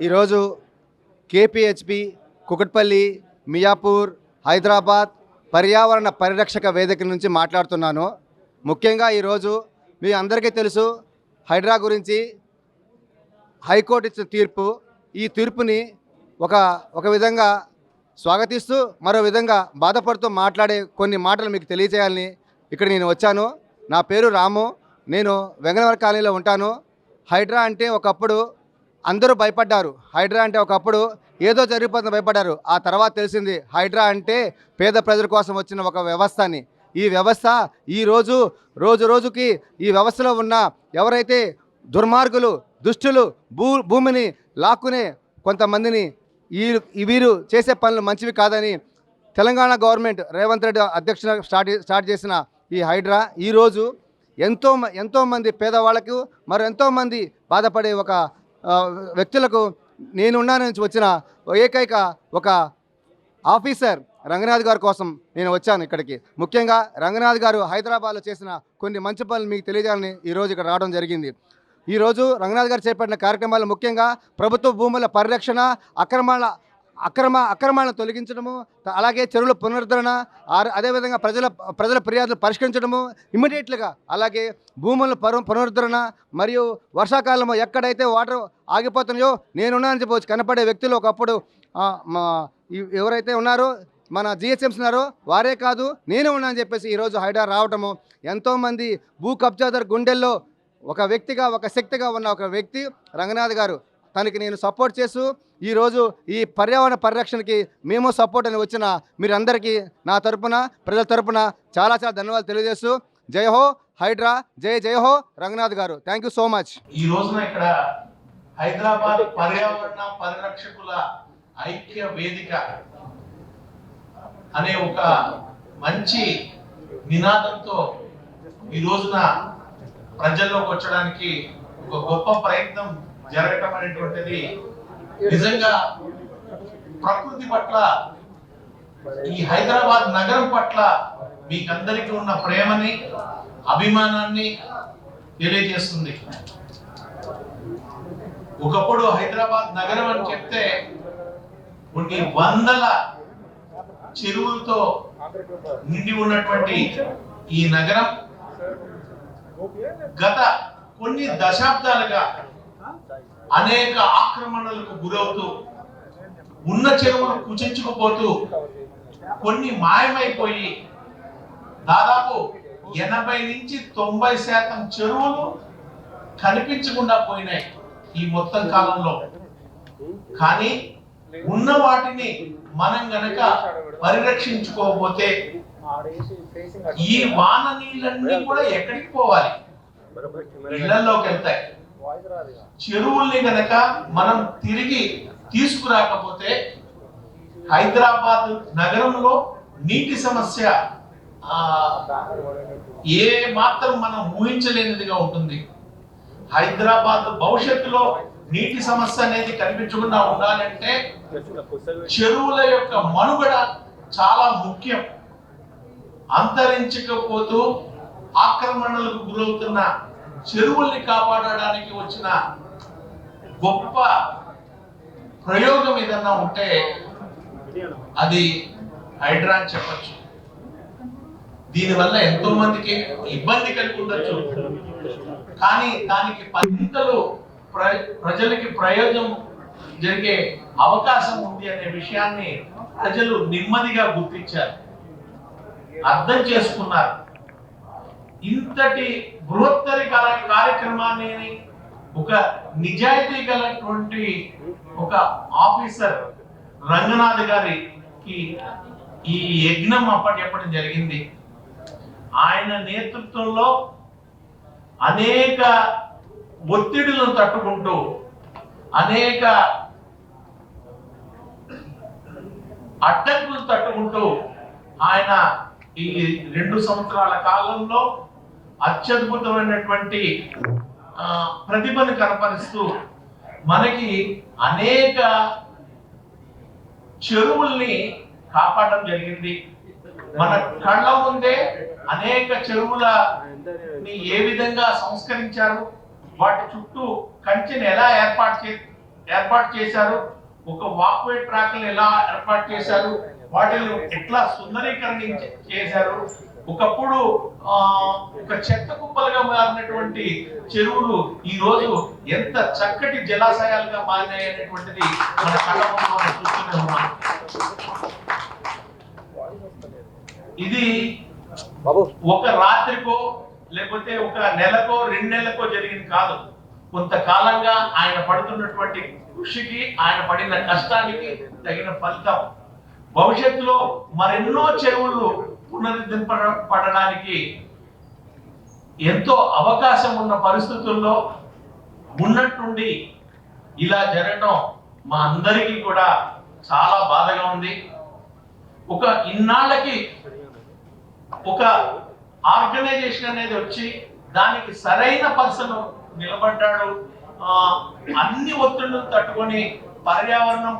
ఈరోజు కేపీహెచ్పి కుకట్పల్లి మియాపూర్ హైదరాబాద్ పర్యావరణ పరిరక్షక వేదిక నుంచి మాట్లాడుతున్నాను. ముఖ్యంగా ఈరోజు మీ అందరికీ తెలుసు హైడ్రా గురించి హైకోర్టు ఇచ్చిన తీర్పు. ఈ తీర్పుని ఒక విధంగా స్వాగతిస్తూ మరో విధంగా బాధపడుతూ మాట్లాడే కొన్ని మాటలు మీకు తెలియజేయాలని ఇక్కడ నేను వచ్చాను. నా పేరు రాము, నేను వెంగళవర కాలనీలో ఉంటాను. హైడ్రా అంటే ఒకప్పుడు అందరూ భయపడ్డారు. హైడ్రా అంటే ఒకప్పుడు ఏదో జరిగిపోతుందని భయపడ్డారు. ఆ తర్వాత తెలిసింది హైడ్రా అంటే పేద ప్రజల కోసం వచ్చిన ఒక వ్యవస్థ అని. ఈ వ్యవస్థ ఈరోజు రోజుకి ఈ వ్యవస్థలో ఉన్న ఎవరైతే దుర్మార్గులు దుష్టులు భూమిని లాక్కునే కొంతమందిని వీరు చేసే పనులు మంచివి కాదని తెలంగాణ గవర్నమెంట్ రేవంత్ రెడ్డి అధ్యక్షున స్టార్ట్ చేసిన ఈ హైడ్రా ఈరోజు ఎంతోమంది పేదవాళ్లకు మరి ఎంతోమంది బాధపడే ఒక వ్యక్తులకు నేనున్నాను నుంచి వచ్చిన ఏకైక ఒక ఆఫీసర్ రంగనాథ్ గారి కోసం నేను వచ్చాను ఇక్కడికి. ముఖ్యంగా రంగనాథ్ గారు హైదరాబాద్లో చేసిన కొన్ని మంచి పనులు మీకు తెలియజేయాలని ఈరోజు ఇక్కడ రావడం జరిగింది. ఈరోజు రంగనాథ్ గారు చేపట్టిన కార్యక్రమాలు ముఖ్యంగా ప్రభుత్వ భూముల పరిరక్షణ, అక్రమాలను తొలగించడము, అలాగే చెరువుల పునరుద్ధరణ, అదేవిధంగా ప్రజల ఫిర్యాదులు పరిష్కరించడము ఇమ్మీడియట్లుగా, అలాగే భూముల పునరుద్ధరణ మరియు వర్షాకాలంలో ఎక్కడైతే వాటర్ ఆగిపోతున్నాయో నేనున్నానని చెప్పవచ్చు కనపడే వ్యక్తులు ఒకప్పుడు ఎవరైతే ఉన్నారో మన జిహెచ్ఎంసీ ఉన్నారో వారే కాదు నేను ఉన్నానని చెప్పేసి ఈరోజు హైడ్రా రావటము ఎంతోమంది భూ కబ్జాదారు గుండెల్లో ఒక వ్యక్తిగా ఒక శక్తిగా ఉన్న ఒక వ్యక్తి రంగనాథ్ గారు. తనకి నేను సపోర్ట్ చేస్తూ ఈరోజు ఈ పర్యావరణ పరిరక్షణకి మేము సపోర్ట్ అని వచ్చిన మీరందరికీ నా తరపున ప్రజల తరపున చాలా ధన్యవాదాలు తెలియజేస్తూ జై హో హైడ్రా, జై హో రంగనాథ్ గారు. Thank you so much. ఈ రోజున ఇక్కడ హైదరాబాద్ పర్యావరణ పరిరక్షకుల ఐక్య వేదిక అనే ఒక మంచి నినాదంతో ఈ రోజున ప్రజల్లోకి వచ్చడానికి ఒక గొప్ప ప్రయత్నం జరగటం అనేటువంటిది నిజంగా ప్రకృతి పట్ల, ఈ హైదరాబాద్ నగరం పట్ల మీకందరికీ ఉన్న ప్రేమని అభిమానాన్ని తెలియజేస్తుంది. ఒకప్పుడు హైదరాబాద్ నగరం అని చెప్తే కొన్ని వందల చెరువులతో నిండి ఉన్నటువంటి ఈ నగరం గత కొన్ని దశాబ్దాలుగా అనేక ఆక్రమణలకు గురవుతూ ఉన్న చెరువులు కుచించుకుపోతూ కొన్ని మాయమైపోయి దాదాపు 80 నుంచి 90% చెరువులు కనిపించకుండా పోయినాయి ఈ మొత్తం కాలంలో. కానీ ఉన్న వాటిని మనం గనక పరిరక్షించుకోకపోతే ఈ వాన నీళ్ళన్నీ కూడా ఎక్కడికి పోవాలి? ఇళ్లలోకి వెళ్తాయి. చెరువుల్ని గనక మనం తిరిగి తీసుకురాకపోతే హైదరాబాద్ నగరంలో నీటి సమస్య ఏ మాత్రం మనం ఊహించలేనిదిగా ఉంటుంది. హైదరాబాద్ భవిష్యత్తులో నీటి సమస్య అనేది కనిపించకుండా ఉండాలంటే చెరువుల యొక్క మనుగడ చాలా ముఖ్యం. అంతరించకపోతూ ఆక్రమణలకు గురవుతున్న చెరువుల్ని కాపాడడానికి వచ్చిన గొప్ప ప్రయోగం ఏదన్నా ఉంటే అది హైడ్రా అని చెప్పచ్చు. దీనివల్ల ఎంతో మందికి ఇబ్బంది కలిగి ఉండొచ్చు, కానీ దానికి పద్ధతులు ప్రజలకి ప్రయోజనం జరిగే అవకాశం ఉంది అనే విషయాన్ని ప్రజలు నెమ్మదిగా గుర్తించారు, అర్థం చేసుకున్నారు. ఇంతటి బృహత్తర కార్యక్రమాన్ని ఒక నిజాయితీ గలటువంటి ఒక ఆఫీసర్ రంగనాథ్ గారికి ఈ యజ్ఞం అప్పటి జరిగింది. ఆయన నేతృత్వంలో అనేక ఒత్తిడులను తట్టుకుంటూ, అనేక అడ్డంకులు తట్టుకుంటూ ఆయన ఈ 2 సంవత్సరాల కాలంలో అత్యద్భుతమైనటువంటి ప్రతిభను కనపరుస్తూ మనకి అనేక చెరువుల్ని కాపాడడం జరిగింది. మన కళ్ళ ముందే అనేక చెరువులని ఏ విధంగా సంస్కరించారు, వాటి చుట్టూ కంచెని ఎలా ఏర్పాటు చేశారు, ఒక వాక్వే ట్రాక్లను ఎలా ఏర్పాటు చేశారు, వాటిని ఎట్లా సుందరీకరణ చేశారు. ఒకప్పుడు ఒక చెత్త కుప్పలుగా మారినటువంటి చెరువులు ఈ రోజు ఎంత చక్కటి జలాశయాలుగా మారినాయి అనేటువంటిది మన కళ్ళ ముందు మనం చూస్తూనే ఉన్నాం. ఇది ఒక రాత్రికో లేకపోతే ఒక నెలకో 2 నెలలకో జరిగింది కాదు. కొంతకాలంగా ఆయన పడుతున్నటువంటి కృషికి, ఆయన పడిన కష్టానికి తగిన ఫలితం. భవిష్యత్తులో మరెన్నో చెరువులు పునరుద్ధరింపబడడానికి ఎంతో అవకాశం ఉన్న పరిస్థితుల్లో ఉన్నట్టుండి ఇలా జరగడం మా అందరికీ కూడా చాలా బాధగా ఉంది. ఒక ఇన్నాళ్ళకి ఒక ఆర్గనైజేషన్ అనేది వచ్చి దానికి సరైన పర్సన్ నిలబడ్డాడు, అన్ని ఒత్తిళ్లను తట్టుకొని పర్యావరణం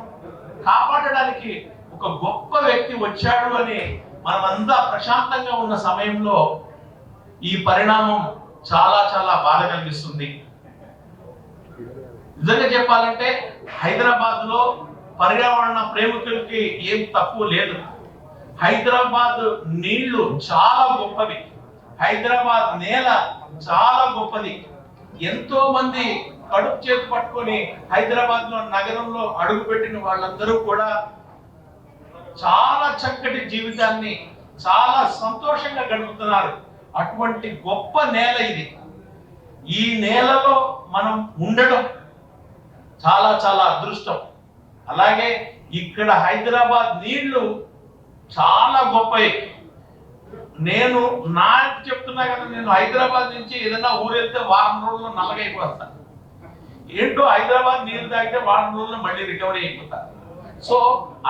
కాపాడడానికి ఒక గొప్ప వ్యక్తి వచ్చాడు అని మనమంతా ప్రశాంతంగా ఉన్న సమయంలో ఈ పరిణామం చాలా చాలా బాధ కలిగిస్తుంది. నిజంగా చెప్పాలంటే హైదరాబాద్ లో పర్యావరణ ప్రేమికులకి ఏం తక్కువ లేదు. హైదరాబాద్ నీళ్లు చాలా గొప్పవి, హైదరాబాద్ నేల చాలా గొప్పది. ఎంతో మంది కడుపు చేతి పట్టుకొని హైదరాబాద్ లో నగరంలో అడుగుపెట్టిన వాళ్ళందరూ కూడా చాలా చక్కటి జీవితాన్ని చాలా సంతోషంగా గడుపుతున్నారు. అటువంటి గొప్ప నేల ఇది. ఈ నేలలో మనం ఉండడం చాలా చాలా అదృష్టం. అలాగే ఇక్కడ హైదరాబాద్ నీళ్లు చాలా గొప్పవి. నేను నాకు చెప్తున్నా కదా, నేను హైదరాబాద్ నుంచి ఏదైనా ఊరెళ్తే వారం రోజుల్లో నల్లగైపోతాను. ఏంటో హైదరాబాద్ నీళ్ళు తాగితే వారం రోజుల్లో మళ్ళీ రికవరీ అయిపోతాను. సో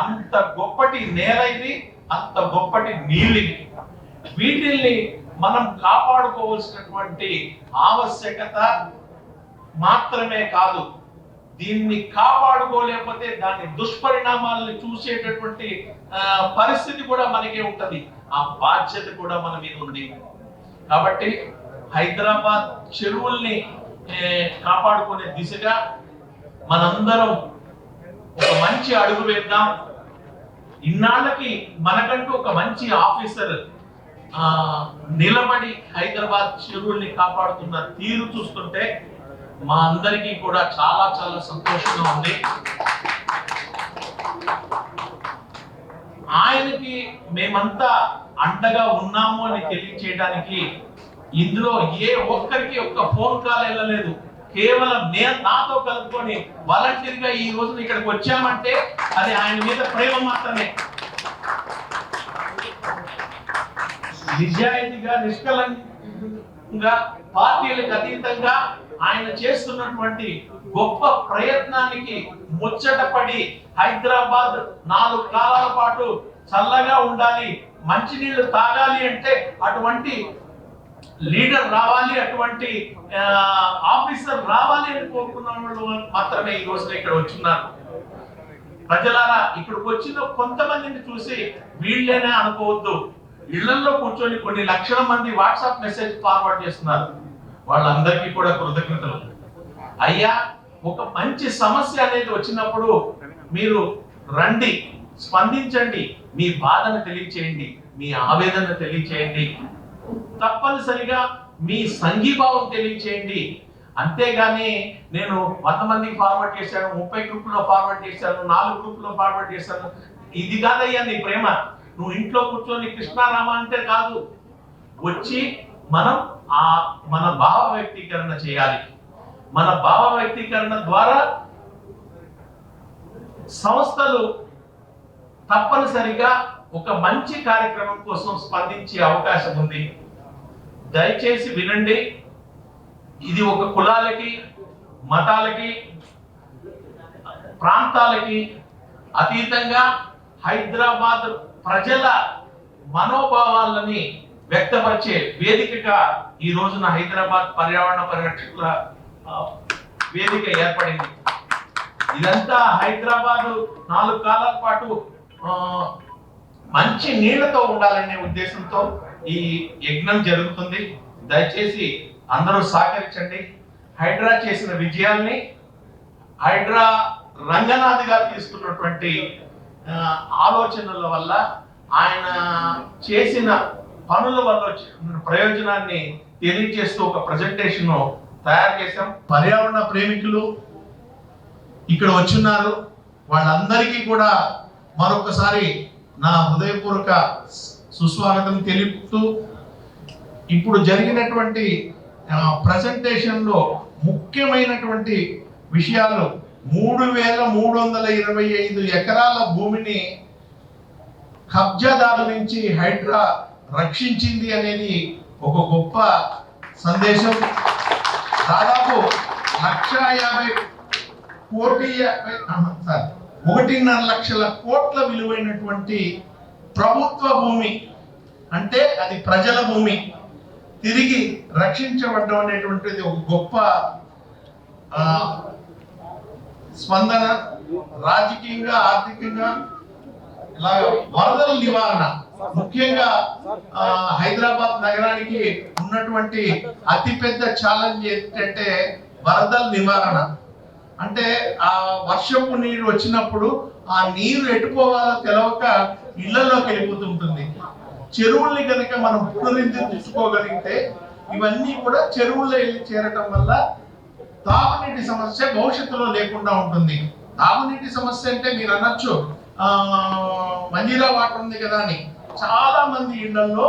అంత గొప్పటి నేల ఇది, అంత గొప్పటి నీళ్ళు ఇది. వీటిల్ని మనం కాపాడుకోవాల్సినటువంటి ఆవశ్యకత మాత్రమే కాదు, దీన్ని కాపాడుకోలేకపోతే దాని దుష్పరిణామాలను చూసేటటువంటి పరిస్థితి కూడా మనకే ఉంటది. ఆ బాధ్యత కూడా మన మీద ఉంది. కాబట్టి హైదరాబాద్ చెరువుల్ని కాపాడుకునే దిశగా మనందరం ఒక మంచి అడుగు వేద్దాం. ఇన్నాళ్ళకి మనకంటూ ఒక మంచి ఆఫీసర్ నిలబడి హైదరాబాద్ చెరువుల్ని కాపాడుతున్న తీరు చూస్తుంటే మా అందరికీ కూడా చాలా చాలా సంతోషంగా ఉంది. ఆయనకి మేమంతా అండగా ఉన్నాము అని తెలియచేయడానికి ఇందులో ఏ ఒక్కరికి ఒక్క ఫోన్ కాల్ వెళ్ళలేదు. కేవలం నేను నాతో కలుపుకొని వాలంటీర్ గా ఈ రోజున ఇక్కడికి వచ్చామంటే అది ఆయన మీద ప్రేమ మాత్రమే. నిజాయితీగా, నిష్కలంగా, పార్టీలకు అతీతంగా ఆయన చేస్తున్నటువంటి గొప్ప ప్రయత్నానికి ముచ్చటపడి హైదరాబాద్ 4 కాలాల పాటు చల్లగా ఉండాలి, మంచినీళ్లు తాగాలి అంటే అటువంటి లీడర్ రావాలి, అటువంటి ఆఫీసర్ రావాలి అని కోరుకున్న వాళ్ళు మాత్రమే ఈ రోజున ఇక్కడ వచ్చున్నారు. ప్రజలారా, ఇక్కడికి వచ్చిన కొంతమందిని చూసి వీళ్ళేనే అనుకోవద్దు. ఇళ్లలో కూర్చొని కొన్ని లక్షల మంది వాట్సాప్ మెసేజ్ ఫార్వర్డ్ చేస్తున్నారు. వాళ్ళందరికీ కూడా కృతజ్ఞతలు. అయ్యా, ఒక మంచి సమస్య అనేది వచ్చినప్పుడు మీరు రండి, స్పందించండి, మీ బాధను తెలియచేయండి, మీ ఆవేదన తెలియచేయండి, తప్పనిసరిగా మీ సంఘీభావం తెలియచేయండి. అంతేగాని నేను 100 మందికి ఫార్వర్డ్ చేశాను, 30 గ్రూపుల్లో ఫార్వర్డ్ చేశాను, 4 గ్రూపుల్లో ఫార్వర్డ్ చేశాను, ఇది కాదయ్యా నీ ప్రేమ. నువ్వు ఇంట్లో కూర్చొని కృష్ణారామ అంటే కాదు, వచ్చి మనం మన భావ వ్యక్తీకరణ చేయాలి. మన భావ వ్యక్తీకరణ ద్వారా సంస్థలు తప్పనిసరిగా ఒక మంచి కార్యక్రమం కోసం స్పందించే అవకాశం ఉంది. దయచేసి వినండి. ఇది ఒక కులాలకి, మతాలకి, ప్రాంతాలకి అతీతంగా హైదరాబాద్ ప్రజల మనోభావాలని వ్యక్తపరిచే వేదికగా ఈ రోజున హైదరాబాద్ పర్యావరణ పరిరక్షకుల వేదిక ఏర్పడింది. ఇదంతా హైదరాబాద్ 4 కాలాల పాటు మంచి నీళ్లతో ఉండాలనే ఉద్దేశంతో ఈ యజ్ఞం జరుగుతుంది. దయచేసి అందరూ సహకరించండి. హైడ్రా చేసిన విజయాల్ని, హైడ్రా రంగనాథ్ గారు తీసుకున్నటువంటి ఆలోచనల వల్ల, ఆయన చేసిన పనుల వల్ల వచ్చిన ప్రయోజనాన్ని తెలియజేస్తూ ఒక ప్రజెంటేషన్ తయారు చేశాం. పర్యావరణ ప్రేమికులు ఇక్కడ వచ్చున్నారు, వాళ్ళందరికీ కూడా మరొకసారి నా హృదయపూర్వక సుస్వాగతం తెలుపుతూ, ఇప్పుడు జరిగినటువంటి ప్రజెంటేషన్లో ముఖ్యమైనటువంటి విషయాలు 3,325 ఎకరాల భూమిని కబ్జాదారుల నుంచి హైడ్రా రక్షించింది అనేది ఒక గొప్ప సందేశం. దాదాపు 1,50,1.5 లక్షల కోట్ల విలువైనటువంటి ప్రభుత్వ భూమి, అంటే అది ప్రజల భూమి, తిరిగి రక్షించబడడం అనేటువంటిది ఒక గొప్ప స్పందన. రాజకీయంగా, ఆర్థికంగా, ఇలా వరదల నివారణ, ముఖ్యంగా హైదరాబాద్ నగరానికి ఉన్నటువంటి అతిపెద్ద ఛాలెంజ్ ఏంటంటే వరదల నివారణ. అంటే ఆ వర్షపు నీరు వచ్చినప్పుడు ఆ నీరు ఎటుపోవాలో తెలవక ఇళ్లలోకి వెళ్ళిపోతుంటుంది. చెరువుల్ని కనుక మనం పునరుద్ధరించుకోగలిగితే ఇవన్నీ కూడా చెరువుల్లో వెళ్ళి చేరటం వల్ల తాగునీటి సమస్య భవిష్యత్తులో లేకుండా ఉంటుంది. తాగునీటి సమస్య అంటే మీరు అనొచ్చు మంజీరా వాటర్ ఉంది కదా అని. చాలా మంది ఇళ్లలో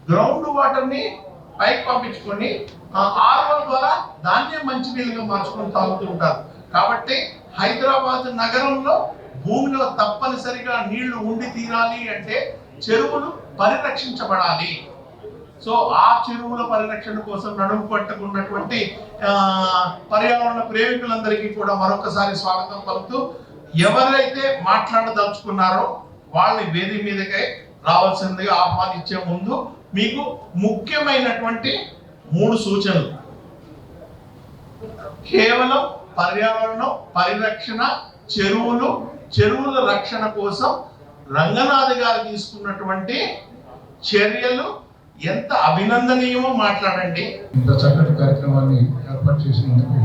గ్రౌండ్ వాటర్ ని పైకి పంపించుకొని ఆర్వో ద్వారా దాన్నే మంచినీళ్ళుగా మార్చుకొని తాగుతూ ఉంటారు. కాబట్టి హైదరాబాద్ నగరంలో భూమిలో తప్పనిసరిగా నీళ్లు ఉండి తీరాలి అంటే చెరువులు పరిరక్షించబడాలి. సో ఆ చెరువుల పరిరక్షణ కోసం నడుము పట్టుకున్నటువంటి పర్యావరణ ప్రేమికులందరికీ కూడా మరొకసారి స్వాగతం పలుకుతూ, ఎవరైతే మాట్లాడదలుచుకున్నారో వాళ్ళని వేదిక మీదకై రావాల్సిందిగా ఆహ్వానించే ముందు మీకు ముఖ్యమైనటువంటి 3 సూచనలు. కేవలం పర్యావరణం పరిరక్షణ, చెరువుల రక్షణ కోసం రంగనాథ్ గారు తీసుకున్నటువంటి చర్యలు ఎంత అభినందనీయమో మాట్లాడండి. ఇంత చక్కటి కార్యక్రమాన్ని ఏర్పాటు చేసినందుకు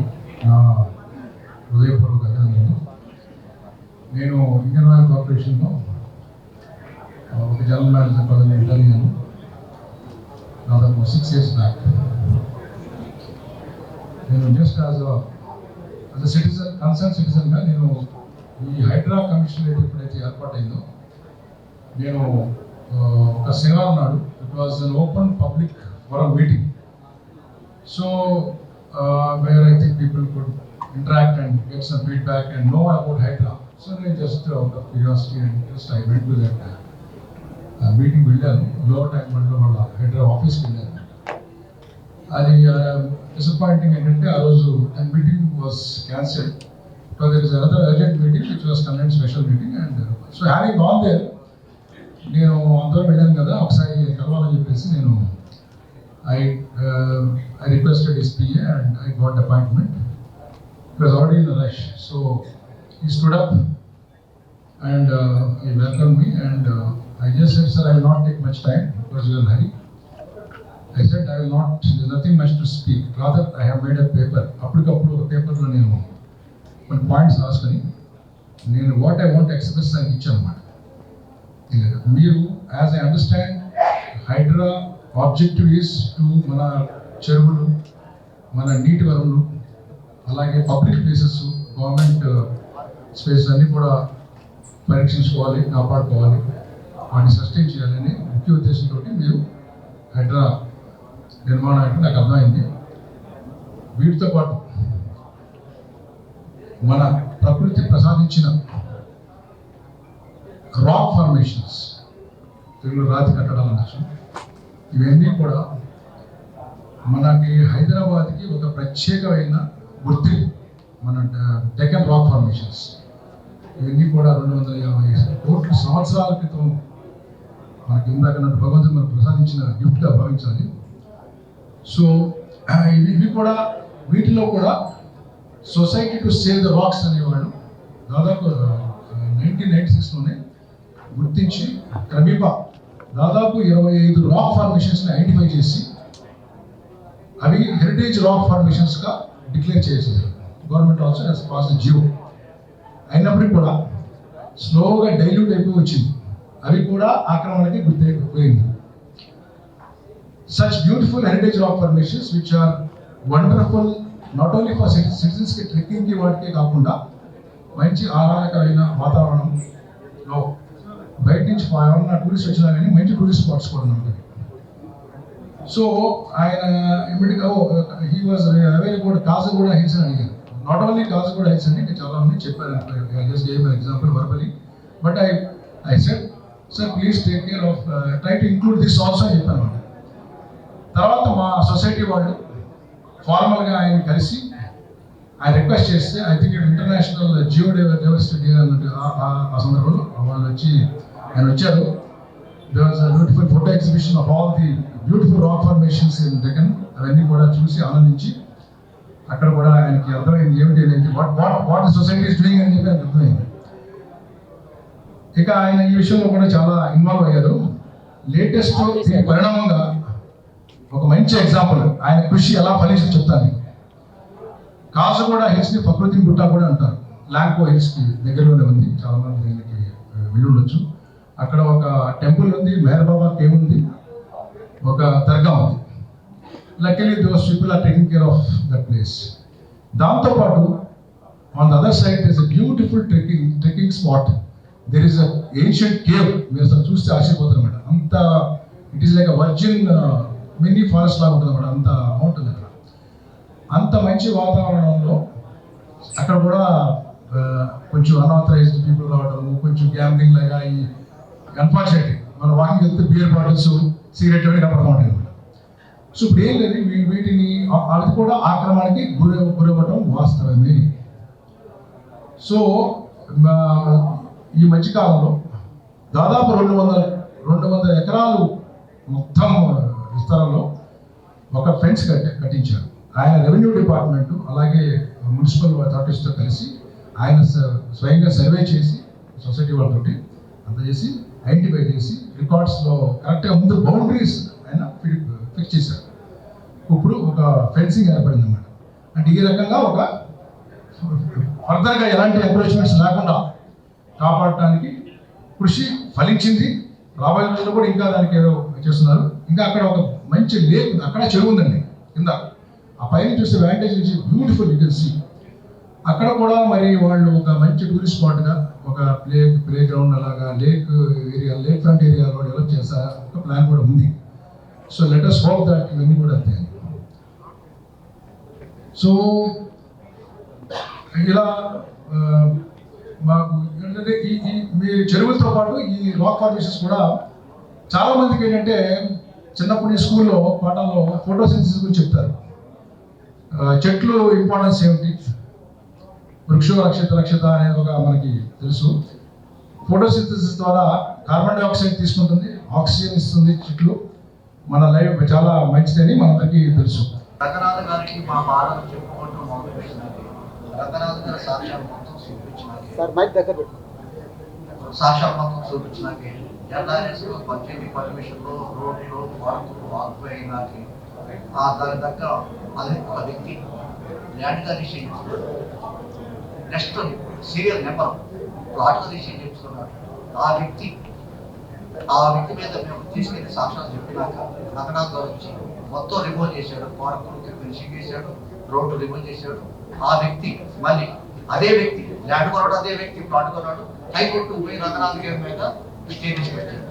నా హృదయపూర్వక అభినందనలు. నేను ఇండియన్ ఆయిల్ కార్పొరేషన్లో ఒక జనరల్ మేనేజర్ పదవి ఉంటాను. దాదాపు 6 years బ్యాక్ నేను జస్ట్ యాజ్ సిటిజన్, కన్సర్న్ సిటిజన్గా నేను ఈ హైడ్రా కమిషనరేట్ ఎప్పుడైతే ఏర్పాటైందో, నేను ఒక శనివారం నాడు, it was an open public forum meeting. So where I think people could interact and get some feedback and know about Hydra. So I just out of curiosity and interest I went to that meeting వెళ్ళాను. లో time వల్ల వాళ్ళ హైడ్రా ఆఫీస్కి వెళ్ళాను. అది disappointing ఏంటంటే ఆ రోజు ఆ meeting was cancelled. So there is another urgent meeting which was convened special meeting. And so having gone there, నేను అందరం వెళ్ళాను కదా, ఒకసారి కలవాలని చెప్పేసి నేను I requested his PA and I got appointment. He was already in a rush, so he stood up and he welcomed me and I just said, sir, I will not take much time because you are in a hurry. I said, I will not, there is nothing much to speak. Rather, I have made a paper. అప్పటికప్పుడు ఒక పేపర్లో నేను కొన్ని points రాసుకొని నేను what I want express అని ఇచ్చాను అన్నమాట. మీరు as I understand HYDRAA objective is to మన చెరువులు, మన నీటి వనరులు, అలాగే పబ్లిక్ ప్లేసెస్, గవర్నమెంట్ స్పేసెస్ అన్నీ కూడా పరీక్షించుకోవాలి, కాపాడుకోవాలి, వాటిని సస్టైన్ చేయాలని ముఖ్య ఉద్దేశంతో మీరు హైడ్రా నిర్మాణం అంటే నాకు అర్థమైంది. వీటితో పాటు మన ప్రకృతి ప్రసాదించిన రాక్ ఫార్మేషన్స్, తెలుగు రాతి కట్టడాల నుంచి, ఇవన్నీ కూడా మనకి హైదరాబాద్కి ఒక ప్రత్యేకమైన గుర్తింపు. మన డెక్కన్ రాక్ ఫార్మేషన్స్ ఇవన్నీ కూడా 250 కోట్ల సంవత్సరాల క్రితం మనకి ఇందాక భగవంతుడు మనకు ప్రసాదించిన గిఫ్ట్గా భావించాలి. సో ఇవి కూడా, వీటిలో కూడా society to save the rocks అనేవాళ్ళు దాదాపు 1996లోనే గుర్తించి క్రమేపా దాదాపు 25 రాక్ ఫార్మేషన్స్ని ఐడెంటిఫై చేసి అవి హెరిటేజ్ రాక్ ఫార్మేషన్స్గా డిక్లేర్ చేసేది. Government also has passed GO. అయినప్పటికీ కూడా స్లోగా డైల్యూట్ అయిపోయి వచ్చింది. అవి కూడా ఆక్రమణకి గుర్తయిపోయింది. Such beautiful heritage rock formations which are wonderful not only for citizens కి ట్రెక్కింగ్ కి వాటికే కాకుండా మంచి ఆహ్లాదకరమైన వాతావరణంలో బయట నుంచి ఎవరన్నా టూరిస్ట్ వచ్చినా కానీ మంచి టూరిస్ట్ స్పాట్స్ కూడా ఉంటాయి. సో ఆయన ఇమ్మీడియట్గా he was available Khajaguda hills అని అడిగారు. నాట్ ఓన్లీ కాజగూడ హిల్స్ అని ఇంకా చాలా మంది చెప్పారు. Just gave example verbally, but I said sir please take care of try to include this also అని చెప్పాను. తర్వాత మా సొసైటీ వాళ్ళు ఫార్మల్గా ఆయన కలిసి ఆయన రిక్వెస్ట్ చేస్తే I think international geo diversity day అన్నట్టు ఆ సందర్భంలో వాళ్ళు వచ్చి ఆయన వచ్చారు. There was a beautiful photo exhibition of all the beautiful rock formations in Deccan. అవన్నీ కూడా చూసి ఆనందించి అక్కడ కూడా ఆయనకి అర్థమైంది ఏమిటి అనేది వాట్ సొసైటీ ఇస్ డూయింగ్ అని చెప్పి ఆయనకు అర్థమైంది. ఇక ఆయన ఈ విషయంలో కూడా చాలా ఇన్వాల్వ్ అయ్యారు. లేటెస్ట్ పరిణామంగా ఒక మంచి ఎగ్జాంపుల్ ఆయన కృషి ఎలా ఫలించి చెప్తాను. కాజగూడ హిల్స్ ని ప్రకృతిని గుట్ట కూడా అంటారు. లాంకో హిల్స్ కి దగ్గరలోనే ఉంది, చాలా మంది దీనికి వెళ్ళి ఉండొచ్చు. అక్కడ ఒక టెంపుల్ ఉంది, మెహర్ బాబా కేవ్ ఉంది, ఒక దర్గా ఉంది. Luckily those people are taking care of that place. దాంతోపాటు on the other side this beautiful trekking spot. There is a ancient cave. మీరు అసలు చూస్తే ఆశ్చర్యపోతారు అన్నమాట. అంత it is like a virgin mini forest లాగా ఉంటుంది అన్నమాట. అంత బాగుంటుంది అక్కడ. అంత మంచి వాతావరణంలో అక్కడ కూడా కొంచెం అన్ఆథరైజ్డ్ పీపుల్ రావడం, కొంచెం గ్యాంబ్లింగ్ లాగా ఈ అన్ఫార్చునేట్లీ మన వాకింగ్ వెళ్తే బియర్ బాటిల్స్ సిగరెట్ అవి కనపడతా ఉంటాయి. సో ఇప్పుడు ఏం లేదు, వీటిని అది కూడా ఆక్రమణకి గురవ్వటం వాస్తవమే. సో ఈ మధ్యకాలంలో దాదాపు 200 ఎకరాలు మొత్తం విస్తారంలో ఒక ఫెన్స్ కట్టించారు. ఆయన రెవెన్యూ డిపార్ట్మెంటు అలాగే మున్సిపల్ అథారిటీస్తో కలిసి ఆయన స్వయంగా సర్వే చేసి సొసైటీ వాళ్ళతోటి అంత చేసి ఐడెంటిఫై చేసి రికార్డ్స్లో కరెక్ట్గా ముందు బౌండరీస్ ఆయన ఫిక్స్ చేశారు. ఇప్పుడు ఒక ఫెన్సింగ్ ఏర్పడింది అన్నమాట. అంటే ఈ రకంగా ఒక ఫర్దర్గా ఎలాంటి ఎంక్రోచ్మెంట్స్ లేకుండా కాపాడటానికి కృషి ఫలించింది. రాబోయే రోజుల్లో కూడా ఇంకా దానికి ఏదో చేస్తున్నారు. ఇంకా అక్కడ ఒక మంచి లేక్, అక్కడ చెరువు ఉందండి కింద. ఆ పైన చూస్తే వ్యాంటేజ్ నుంచి బ్యూటిఫుల్ యూ కెన్ సీ. అక్కడ కూడా మరి వాళ్ళు ఒక మంచి టూరిస్ట్ స్పాట్గా ఒక ప్లే గ్రౌండ్ అలాగా లేక్ ఫ్రంట్ ఏరియాలో డెవలప్ చేసా ఒక ప్లాన్ కూడా ఉంది. So let us hope that ఇవన్నీ కూడా అంతే. సో ఇలా మాకు ఏంటంటే మీ చెరువులతో పాటు ఈ రాక్ ఫార్మేషన్స్ కూడా చాలా మందికి ఏంటంటే చిన్నప్పుడు స్కూల్లో పాఠాల్లో ఫోటోసింథసిస్ గురించి చెప్తారు. చెట్లు ఇంపార్టెన్స్ ఏమిటి, వృక్షో రక్షిత అనేది ఒక మనకి తెలుసు. ఫోటోసింథసిస్ ద్వారా కార్బన్ డైఆక్సైడ్ తీసుకుంటుంది, ఆక్సిజన్ ఇస్తుంది చెట్లు. మన లైఫ్ చాలా మంచిదని మనందరికీ తెలుసు. రంగనాథ్ గారికి మా బాధను చెప్పుకుంటూ మొదలుపెట్టినది రంగనాథ్ గారు సాక్ష్యాలు మొత్తం చూపించినాకే ఎల్ఆర్ఎస్ 18 పర్మిషన్లో రోడ్లు పార్కులు ఆక్యుపై అయినాకే దాని దగ్గర అది ఒక వ్యక్తి ల్యాండ్గా రిసీవ్ చేస్తున్నాడు. నెక్స్ట్ సీరియల్ నెంబర్ ప్లాట్గా రిసీవ్ చేస్తున్నాడు. ఆ వ్యక్తి మీద మేము తీసుకెళ్లి సాక్ష్యాలు చెప్పినాక రంగనాథ్ గారు వచ్చి మొత్తం రిమూవ్ చేశాడు. పార్కులు ఫినిషింగ్ చేశాడు, రోడ్డు రిమూవ్ చేశాడు. ఆ వ్యక్తి మళ్ళీ అదే వ్యక్తి ల్యాండ్ కొన్నాడు, అదే వ్యక్తి ప్లాట్ కొన్నాడు. హైకోర్టు పోయి రంగనాథ్ గారి మీద స్టే పెట్టాడు.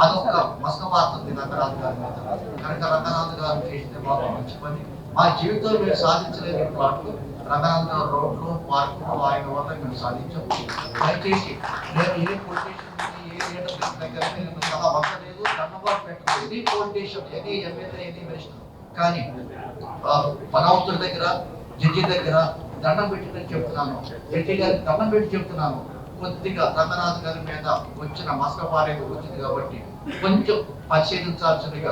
అదొక మస్కబారుతుంది రంగనాథ్ గారి మీద. కనుక రంగనాథ్ గారు చేసిన బాగా మంచి పని. మా జీవితంలో మేము సాధించలేని ప్లాట్లు రంగనాథ్ గారు రోడ్లు పార్కులు ఆయన వల్ల మేము సాధించాం. దయచేసి నేను ఏ పొలిటీషియన్ దగ్గర నేను చాలా వంచలేదు, దండబాటు పెట్టలేదు. Any politician, any MLA, any minister, కానీ భగవంతుడి దగ్గర జడ్జి దగ్గర దండం పెట్టినని చెప్తున్నాను. జడ్జి గారికి దండం పెట్టి చెప్తున్నాను. కొద్దిగా రంగనాథ్ గారి మీద వచ్చిన మస్కపారేది వచ్చింది కాబట్టి కొంచెం పరిశీలించాల్సిందిగా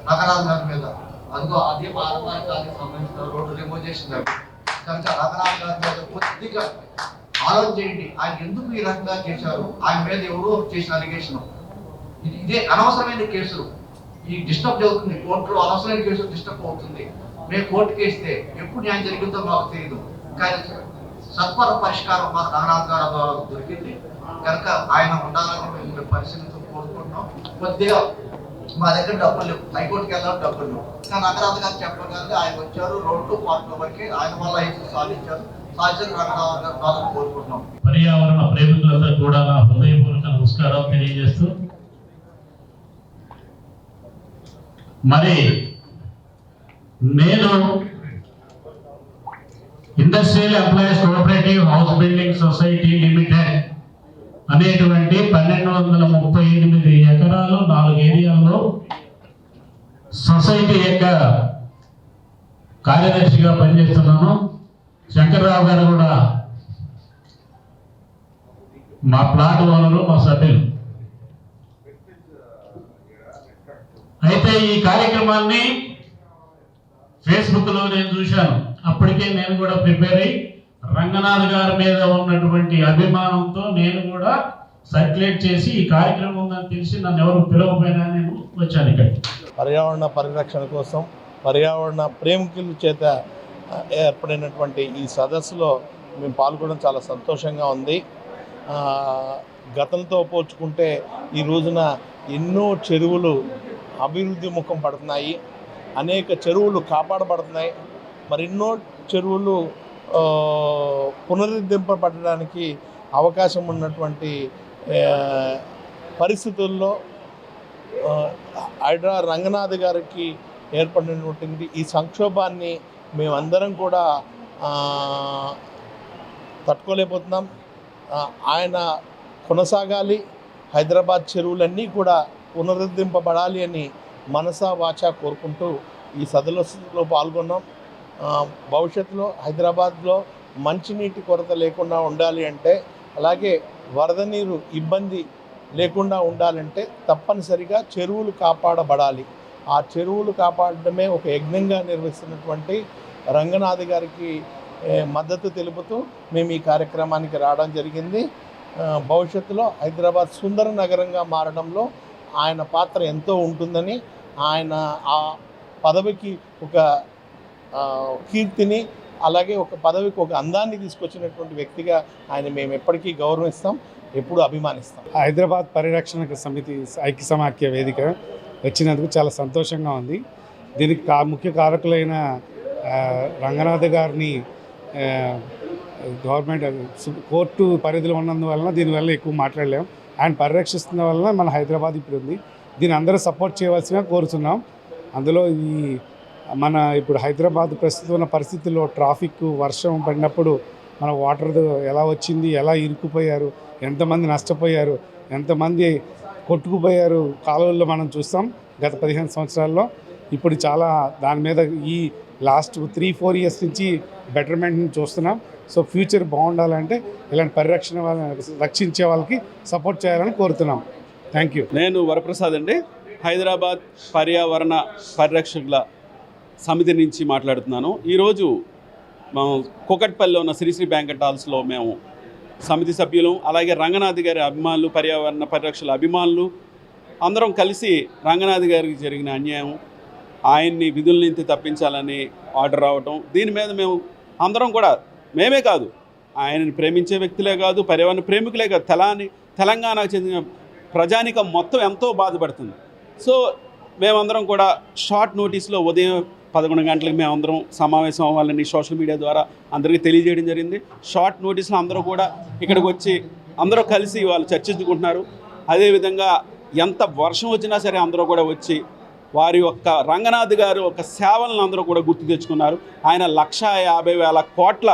రంగనాథ్ గారి మీద. అదిగో అదే ఆడవారికి సంబంధించిన రోడ్డు రిమూవ్ చేసింది. కనుక రంగనాథ్ గారి మీద కొద్దిగా ఆలోచన చేయండి. ఆయన ఎందుకు ఈ రకంగా చేశారు? ఆయన మీద ఎవరో చేసిన అలిగేషన్ ఇదే అనవసరమైన కేసులు ఈ డిస్టర్బ్ అవుతుంది. కోర్టులో అనవసరమైన కేసులు డిస్టర్బ్ అవుతుంది. మేము కోర్టుకి వేస్తే ఎప్పుడు న్యాయం జరిగిందో మాకు తెలియదు. కానీ సత్వర పరిష్కారం మన రంగనాథ్ గారి ద్వారా దొరికింది కనుక ఆయన ఉండాలని మేము పరిశీలనతో కోరుకుంటున్నాం. కొద్దిగా మా దగ్గర డబ్బులు లేవు, హైకోర్టుకి వెళ్ళాలి, డబ్బులు లేవు. కానీ రంగనాథ్ గారు చెప్పగానే ఆయన వచ్చారు, రోడ్డు పార్టీ వరకు ఆయన వల్ల అయితే సాధించారు. రంగనాథ్ గారు ద్వారా కోరుకుంటున్నాం. పర్యావరణ ప్రేమికులందరూ కూడా నా హృదయపూర్వక నమస్కారాలు తెలియజేస్తూ, మరి నేను industrial employees cooperative house building society limited అనేటువంటి 1238 ఎకరాలు 4 ఏరియాల్లో సొసైటీ యొక్క కార్యదర్శిగా పనిచేస్తున్నాను. శంకర్రావు గారు కూడా మా ప్లాట్ ఓనరు, మా సభ్యులు. అయితే ఈ కార్యక్రమాన్ని ఫేస్బుక్లో నేను చూశాను. అప్పటికే నేను కూడా ప్రిపేర్ అయ్యి రంగనాథ్ గారి మీద ఉన్నటువంటి అభిమానంతో నేను కూడా సర్క్యులేట్ చేసి ఈ కార్యక్రమం ఉందని తెలిసి నన్ను ఎవరు పిలవకపోయినా నేను వచ్చాను ఇక్కడ. పర్యావరణ పరిరక్షణ కోసం పర్యావరణ ప్రేమికుల చేత ఏర్పడినటువంటి ఈ సదస్సులో మేము పాల్గొనడం చాలా సంతోషంగా ఉంది. గతంతో పోల్చుకుంటే ఈ రోజున ఎన్నో చెరువులు అభివృద్ధి ముఖం పడుతున్నాయి, అనేక చెరువులు కాపాడబడుతున్నాయి, మరెన్నో చెరువులు పునరుద్ధరింపబడడానికి అవకాశం ఉన్నటువంటి పరిస్థితుల్లో హైడ్రా రంగనాథ్ గారికి ఏర్పడినటువంటి ఈ సంక్షోభాన్ని మేమందరం కూడా తట్టుకోలేకపోతున్నాం. ఆయన కొనసాగాలి, హైదరాబాద్ చెరువులన్నీ కూడా పునరుద్ధరింపబడాలి అని మనసా వాచా కోరుకుంటూ ఈ సదస్సులో పాల్గొన్నాం. భవిష్యత్తులో హైదరాబాద్లో మంచినీటి కొరత లేకుండా ఉండాలి అంటే, అలాగే వరద నీరు ఇబ్బంది లేకుండా ఉండాలంటే తప్పనిసరిగా చెరువులు కాపాడబడాలి. ఆ చెరువులు కాపాడడమే ఒక యజ్ఞంగా నిర్వహిస్తున్నటువంటి రంగనాథ్ గారికి మద్దతు తెలుపుతూ మేము ఈ కార్యక్రమానికి రావడం జరిగింది. భవిష్యత్తులో హైదరాబాద్ సుందర నగరంగా మారడంలో ఆయన పాత్ర ఎంతో ఉంటుందని, ఆయన ఆ పదవికి ఒక కీర్తిని, అలాగే ఒక పదవికి ఒక అందాన్ని తీసుకొచ్చినటువంటి వ్యక్తిగా ఆయన మేము ఎప్పటికీ గౌరవిస్తాం, ఎప్పుడు అభిమానిస్తాం. హైదరాబాద్ పరిరక్షణ సమితి ఐక్య సమాఖ్య వేదిక వచ్చినందుకు చాలా సంతోషంగా ఉంది. దీనికి ముఖ్య కారకులైన రంగనాథ్ గారిని గవర్నమెంట్ కోర్టు పరిధిలో ఉన్నందువలన దీనివల్ల ఎక్కువ మాట్లాడలేం. ఆయన పరిరక్షిస్తున్న వలన మన హైదరాబాద్ ఇప్పుడు ఉంది. దీన్ని అందరూ సపోర్ట్ చేయవలసిగా కోరుతున్నాం. అందులో ఈ మన ఇప్పుడు హైదరాబాద్ ప్రస్తుతం ఉన్న పరిస్థితుల్లో ట్రాఫిక్, వర్షం పడినప్పుడు మన వాటర్ ఎలా వచ్చింది, ఎలా ఇరుక్కుపోయారు, ఎంతమంది నష్టపోయారు, ఎంతమంది కొట్టుకుపోయారు కాలువల్లో మనం చూస్తాం గత 15 సంవత్సరాల్లో. ఇప్పుడు చాలా దాని మీద ఈ లాస్ట్ 3-4 ఇయర్స్ నుంచి బెటర్మెంట్ని చూస్తున్నాం. సో ఫ్యూచర్ బాగుండాలంటే ఇలాంటి పరిరక్షణ వాళ్ళని రక్షించే వాళ్ళకి సపోర్ట్ చేయాలని కోరుతున్నాం. Thank you. నేను వరప్రసాద్ అండి, హైదరాబాద్ పర్యావరణ పరిరక్షకుల సమితి నుంచి మాట్లాడుతున్నాను. ఈరోజు మేము కూకట్పల్లిలో ఉన్న శ్రీశ్రీ బ్యాంకెట్ హాల్స్లో మేము సమితి సభ్యులు, అలాగే రంగనాథ్ గారి అభిమానులు, పర్యావరణ పరిరక్షకుల అభిమానులు అందరం కలిసి రంగనాథ్ గారికి జరిగిన అన్యాయం, ఆయన్ని విధుల నుంచి తప్పించాలని ఆర్డర్ రావటం, దీని మీద మేము అందరం కూడా, మేమే కాదు ఆయనని ప్రేమించే వ్యక్తులే కాదు, పర్యావరణ ప్రేమికులే కాదు, తెలంగాణకు చెందిన ప్రజానికం మొత్తం ఎంతో బాధపడుతుంది. సో మేమందరం కూడా షార్ట్ నోటీస్లో ఉదయం 11 గంటలకు మేమందరం సమావేశం అవ్వాలని సోషల్ మీడియా ద్వారా అందరికీ తెలియజేయడం జరిగింది. షార్ట్ నోటీస్లో అందరూ కూడా ఇక్కడికి వచ్చి అందరూ కలిసి వాళ్ళు చర్చించుకుంటున్నారు. అదేవిధంగా ఎంత వర్షం వచ్చినా సరే అందరూ కూడా వచ్చి వారి యొక్క రంగనాథ్ గారు ఒక సేవలను అందరూ కూడా గుర్తు తెచ్చుకున్నారు. ఆయన 150,000 కోట్ల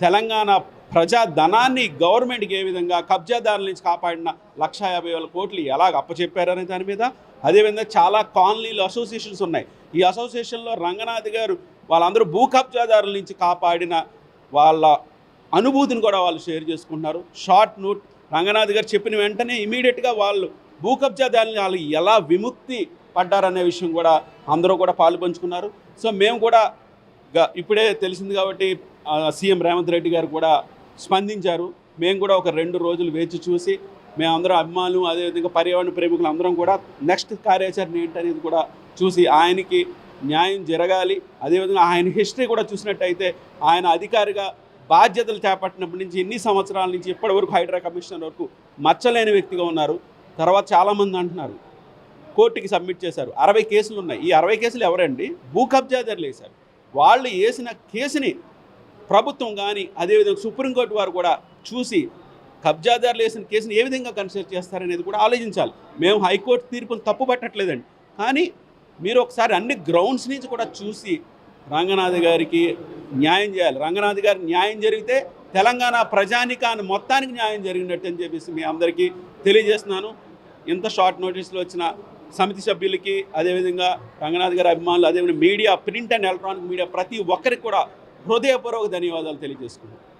తెలంగాణ ప్రజా ధనాన్ని గవర్నమెంట్కి ఏ విధంగా కబ్జాదారుల నుంచి కాపాడిన 150,000 కోట్లు ఎలాగ అప్పచెప్పారనే దాని మీద, అదేవిధంగా చాలా కాలనీలు అసోసియేషన్స్ ఉన్నాయి. ఈ అసోసియేషన్లో రంగనాథ్ గారు వాళ్ళందరూ భూ కబ్జాదారుల నుంచి కాపాడిన వాళ్ళ అనుభూతిని కూడా వాళ్ళు షేర్ చేసుకుంటున్నారు. షార్ట్ నోట్ రంగనాథ్ గారు చెప్పిన వెంటనే ఇమీడియట్గా వాళ్ళు భూ కబ్జాదారులు వాళ్ళు ఎలా విముక్తి పడ్డారనే విషయం కూడా అందరూ కూడా పాలు పంచుకున్నారు. సో మేము కూడా ఇప్పుడే తెలిసింది కాబట్టి సీఎం రేవంత్ రెడ్డి గారు కూడా స్పందించారు. మేము కూడా ఒక 2 రోజులు వేచి చూసి మేమందరం అభిమానులు, అదేవిధంగా పర్యావరణ ప్రేమికులు అందరం కూడా నెక్స్ట్ కార్యాచరణ ఏంటనేది కూడా చూసి ఆయనకి న్యాయం జరగాలి. అదేవిధంగా ఆయన హిస్టరీ కూడా చూసినట్టయితే ఆయన అధికారిగా బాధ్యతలు చేపట్టినప్పటి నుంచి ఎన్ని సంవత్సరాల నుంచి ఇప్పటి వరకు హైడ్రా కమిషనర్ వరకు మచ్చలేని వ్యక్తిగా ఉన్నారు. తర్వాత చాలామంది అంటున్నారు కోర్టుకి సబ్మిట్ చేశారు, 60 కేసులు ఉన్నాయి. ఈ 60 కేసులు ఎవరండి? భూ కబ్జాదారులు వేశారు. వాళ్ళు వేసిన కేసుని ప్రభుత్వం కానీ అదేవిధంగా సుప్రీంకోర్టు వారు కూడా చూసి కబ్జాదారులు వేసిన కేసుని ఏ విధంగా కన్సిడర్ చేస్తారనేది కూడా ఆలోచించాలి. మేము హైకోర్టు తీర్పును తప్పు పట్టట్లేదండి, కానీ మీరు ఒకసారి అన్ని గ్రౌండ్స్ నుంచి కూడా చూసి రంగనాథ్ గారికి న్యాయం చేయాలి. రంగనాథ్ గారి న్యాయం జరిగితే తెలంగాణ ప్రజానికాన్ని మొత్తానికి న్యాయం జరిగినట్టు అని చెప్పేసి మీ అందరికీ తెలియజేస్తున్నాను. ఇంత షార్ట్ నోటీస్లో వచ్చిన సమితి సభ్యులకి, అదేవిధంగా రంగనాథ్ గారి అభిమానులు, అదేవిధంగా media, print and electronic media ప్రతి ఒక్కరికి కూడా హృదయపూర్వక ధన్యవాదాలు తెలియజేసుకున్నాను.